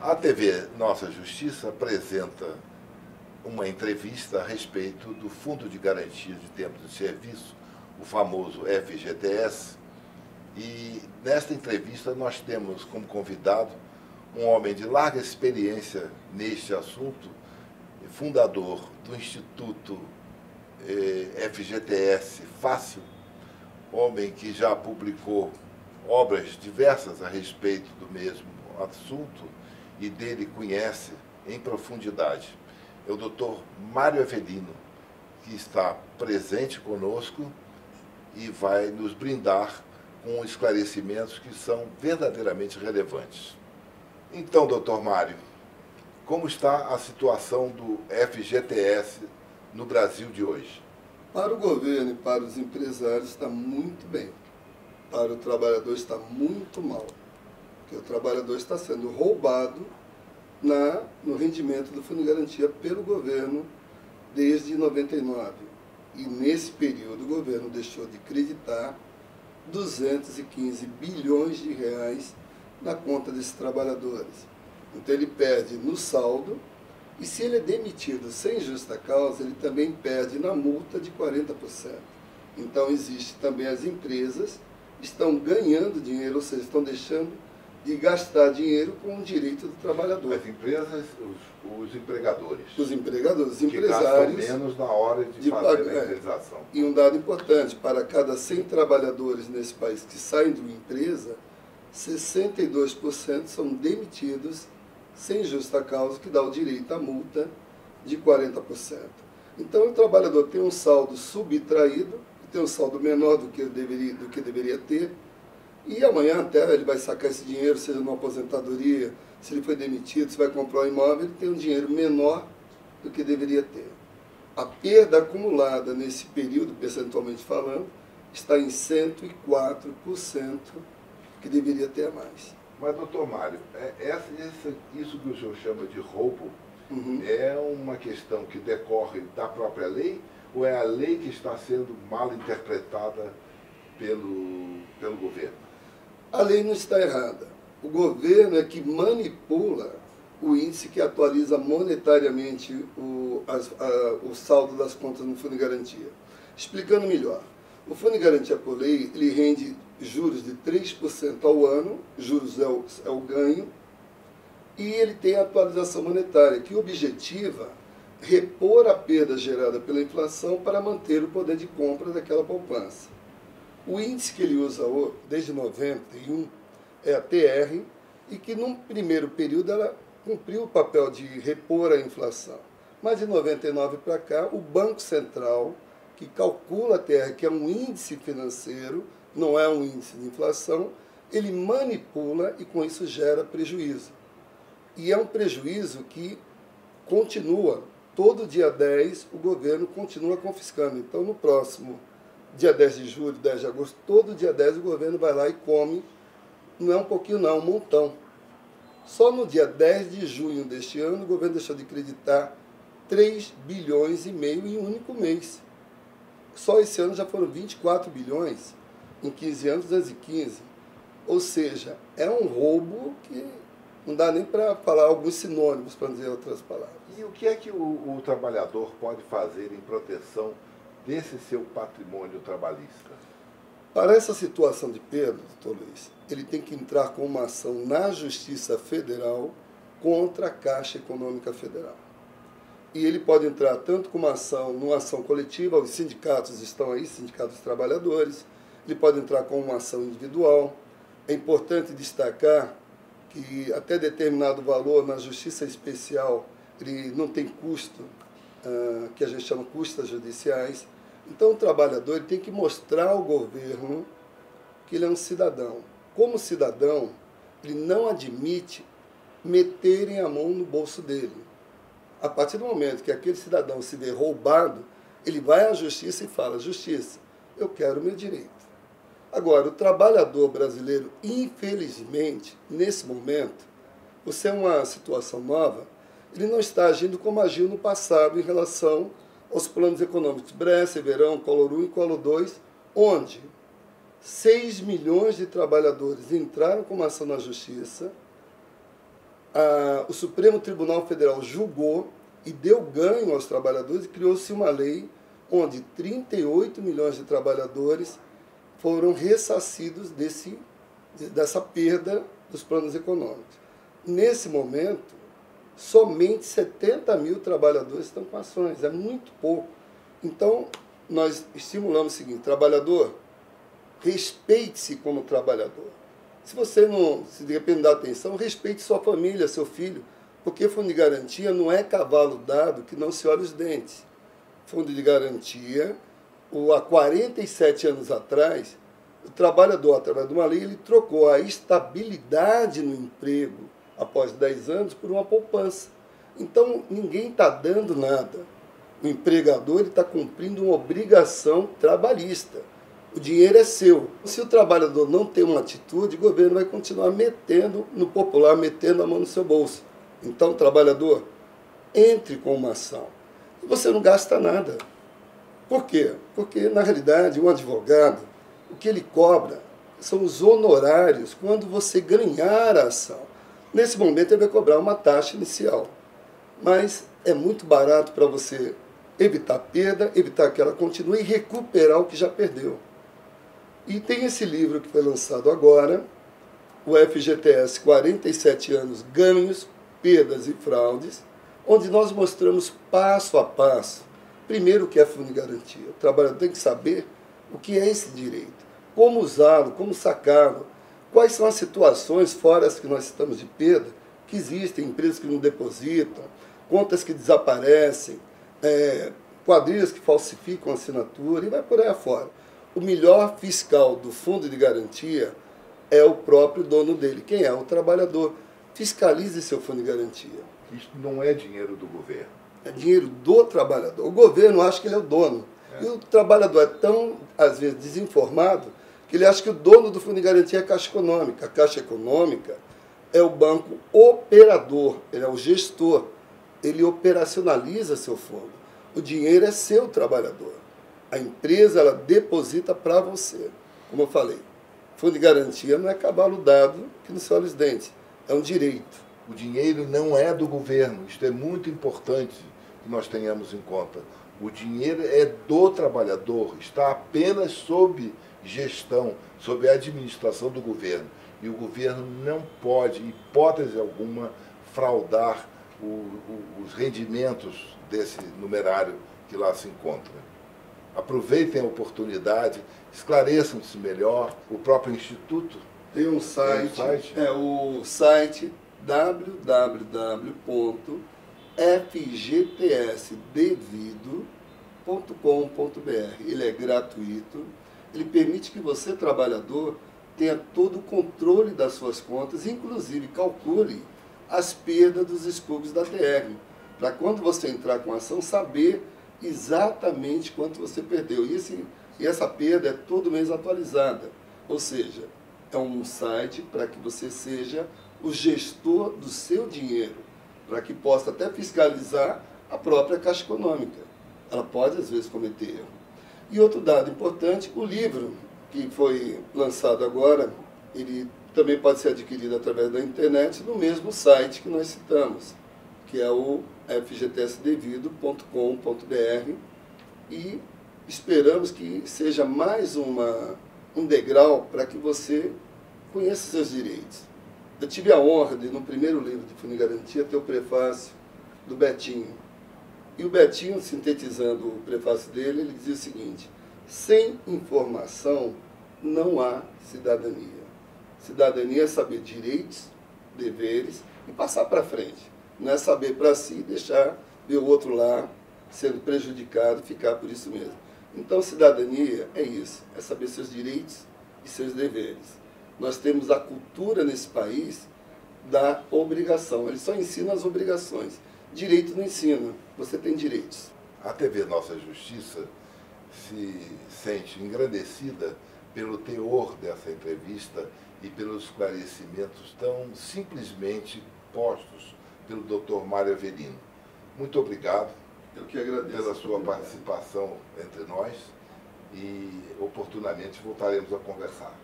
A TV Nossa Justiça apresenta uma entrevista a respeito do Fundo de Garantia de Tempo de Serviço, o famoso FGTS, e nesta entrevista nós temos como convidado um homem de larga experiência neste assunto, fundador do Instituto FGTS Fácil, homem que já publicou obras diversas a respeito do mesmo assunto e dele conhece em profundidade. É o Dr. Mário Avelino, que está presente conosco e vai nos brindar com esclarecimentos que são verdadeiramente relevantes. Então, Dr. Mário, como está a situação do FGTS no Brasil de hoje? Para o governo e para os empresários está muito bem. Para o trabalhador está muito mal. Porque o trabalhador está sendo roubado no rendimento do Fundo de Garantia pelo governo desde 99. E nesse período o governo deixou de creditar 215 bilhões de reais na conta desses trabalhadores. Então ele perde no saldo, e se ele é demitido sem justa causa, ele também perde na multa de 40%. Então existe também as empresas estão ganhando dinheiro, ou seja, estão deixando de gastar dinheiro com o direito do trabalhador. As empresas, os empregadores. Os empregadores, os que empresários. gastam menos na hora de fazer a indenização. E um dado importante, para cada 100 trabalhadores nesse país que saem de uma empresa, 62% são demitidos sem justa causa, que dá o direito à multa de 40%. Então o trabalhador tem um saldo subtraído, tem um saldo menor do que deveria ter, e amanhã até ele vai sacar esse dinheiro, seja numa aposentadoria, se ele foi demitido, se vai comprar um imóvel, ele tem um dinheiro menor do que deveria ter. A perda acumulada nesse período, percentualmente falando, está em 104%, que deveria ter a mais. Mas, doutor Mário, isso que o senhor chama de roubo, é uma questão que decorre da própria lei, ou é a lei que está sendo mal interpretada pelo governo? A lei não está errada. O governo é que manipula o índice que atualiza monetariamente o saldo das contas no Fundo de Garantia. Explicando melhor, o Fundo de Garantia por lei, ele rende juros de 3% ao ano, juros é o ganho, e ele tem a atualização monetária, que objetiva repor a perda gerada pela inflação para manter o poder de compra daquela poupança. O índice que ele usa desde 91 é a TR, e que num primeiro período ela cumpriu o papel de repor a inflação. Mas de 99 para cá, o Banco Central, que calcula a TR, que é um índice financeiro, não é um índice de inflação, ele manipula e com isso gera prejuízo. E é um prejuízo que continua. Todo dia 10 o governo continua confiscando. Então no próximo dia 10 de julho, 10 de agosto, todo dia 10 o governo vai lá e come, não é um pouquinho não, um montão. Só no dia 10 de junho deste ano o governo deixou de creditar 3 bilhões e meio em um único mês. Só esse ano já foram 24 bilhões, em 15 anos, 215. Ou seja, é um roubo que não dá nem para falar alguns sinônimos, para dizer outras palavras. E o que é que o trabalhador pode fazer em proteção desse seu patrimônio trabalhista? Para essa situação de perda, doutor Luiz, ele tem que entrar com uma ação na Justiça Federal contra a Caixa Econômica Federal. E ele pode entrar tanto com uma ação, numa ação coletiva, os sindicatos estão aí, sindicatos dos trabalhadores, ele pode entrar com uma ação individual. É importante destacar que até determinado valor na Justiça Especial ele não tem custo, que a gente chama custas judiciais. Então o trabalhador ele tem que mostrar ao governo que ele é um cidadão. Como cidadão, ele não admite meterem a mão no bolso dele. A partir do momento que aquele cidadão se vê roubado, ele vai à justiça e fala: justiça, eu quero o meu direito. Agora, o trabalhador brasileiro, infelizmente, nesse momento, por ser uma situação nova, ele não está agindo como agiu no passado em relação aos planos econômicos Bresser, Verão, Collor 1 e Collor 2, onde 6 milhões de trabalhadores entraram com uma ação na justiça o Supremo Tribunal Federal julgou e deu ganho aos trabalhadores e criou-se uma lei onde 38 milhões de trabalhadores foram ressarcidos dessa perda dos planos econômicos. Nesse momento, somente 70 mil trabalhadores estão com ações, é muito pouco. Então, nós estimulamos o seguinte: trabalhador, respeite-se como trabalhador. Se você não, se de repente dá atenção, respeite sua família, seu filho, porque fundo de garantia não é cavalo dado que não se olha os dentes. Fundo de garantia, há 47 anos atrás, o trabalhador, através de uma lei, ele trocou a estabilidade no emprego após 10 anos por uma poupança. Então, ninguém está dando nada. O empregador está cumprindo uma obrigação trabalhista. O dinheiro é seu. Se o trabalhador não tem uma atitude, o governo vai continuar metendo, no popular, metendo a mão no seu bolso. Então, trabalhador, entre com uma ação. E você não gasta nada. Por quê? Porque, na realidade, um advogado, o que ele cobra são os honorários quando você ganhar a ação. Nesse momento, ele vai cobrar uma taxa inicial. Mas é muito barato para você evitar perda, evitar que ela continue e recuperar o que já perdeu. E tem esse livro que foi lançado agora, o FGTS 47 anos, ganhos, perdas e fraudes, onde nós mostramos passo a passo, primeiro o que é fundo de garantia. O trabalhador tem que saber o que é esse direito, como usá-lo, como sacá-lo, quais são as situações, fora as que nós citamos de perda, que existem, empresas que não depositam, contas que desaparecem, quadrilhas que falsificam a assinatura, e vai por aí afora. O melhor fiscal do fundo de garantia é o próprio dono dele. Quem é? O trabalhador. Fiscalize seu fundo de garantia. Isso não é dinheiro do governo. É dinheiro do trabalhador. O governo acha que ele é o dono. E o trabalhador é tão, às vezes, desinformado, que ele acha que o dono do fundo de garantia é a Caixa Econômica. A Caixa Econômica é o banco operador, ele é o gestor. Ele operacionaliza seu fundo. O dinheiro é seu, trabalhador. A empresa, ela deposita para você. Como eu falei, fundo de garantia não é cavalo dado que não se olha os dentes. É um direito. O dinheiro não é do governo. Isto é muito importante que nós tenhamos em conta. O dinheiro é do trabalhador. Está apenas sob gestão, sob a administração do governo. E o governo não pode, em hipótese alguma, fraudar os rendimentos desse numerário que lá se encontra. Aproveitem a oportunidade, esclareçam-se melhor. O próprio Instituto tem um site, é o site www.fgtsdevido.com.br. Ele é gratuito, ele permite que você, trabalhador, tenha todo o controle das suas contas, inclusive calcule as perdas dos expurgos da TR, para quando você entrar com a ação, saber exatamente quanto você perdeu. E essa perda é todo mês atualizada, ou seja, é um site para que você seja o gestor do seu dinheiro, para que possa até fiscalizar a própria Caixa Econômica. Ela pode, às vezes, cometer erro. E outro dado importante, o livro que foi lançado agora, ele também pode ser adquirido através da internet no mesmo site que nós citamos, que é o fgtsdevido.com.br, e esperamos que seja mais um degrau para que você conheça seus direitos. Eu tive a honra de, no primeiro livro de Fundo de Garantia, ter o prefácio do Betinho. E o Betinho, sintetizando o prefácio dele, ele dizia o seguinte: sem informação não há cidadania. Cidadania é saber direitos, deveres e passar para frente. Não é saber para si e deixar ver o outro lá sendo prejudicado e ficar por isso mesmo. Então, cidadania é isso, é saber seus direitos e seus deveres. Nós temos a cultura nesse país da obrigação. Ele só ensina as obrigações. Direito não ensina. Você tem direitos. A TV Nossa Justiça se sente engrandecida pelo teor dessa entrevista e pelos esclarecimentos tão simplesmente postos pelo Dr. Mário Avelino. Muito obrigado. Eu que agradeço pela sua participação entre nós e oportunamente voltaremos a conversar.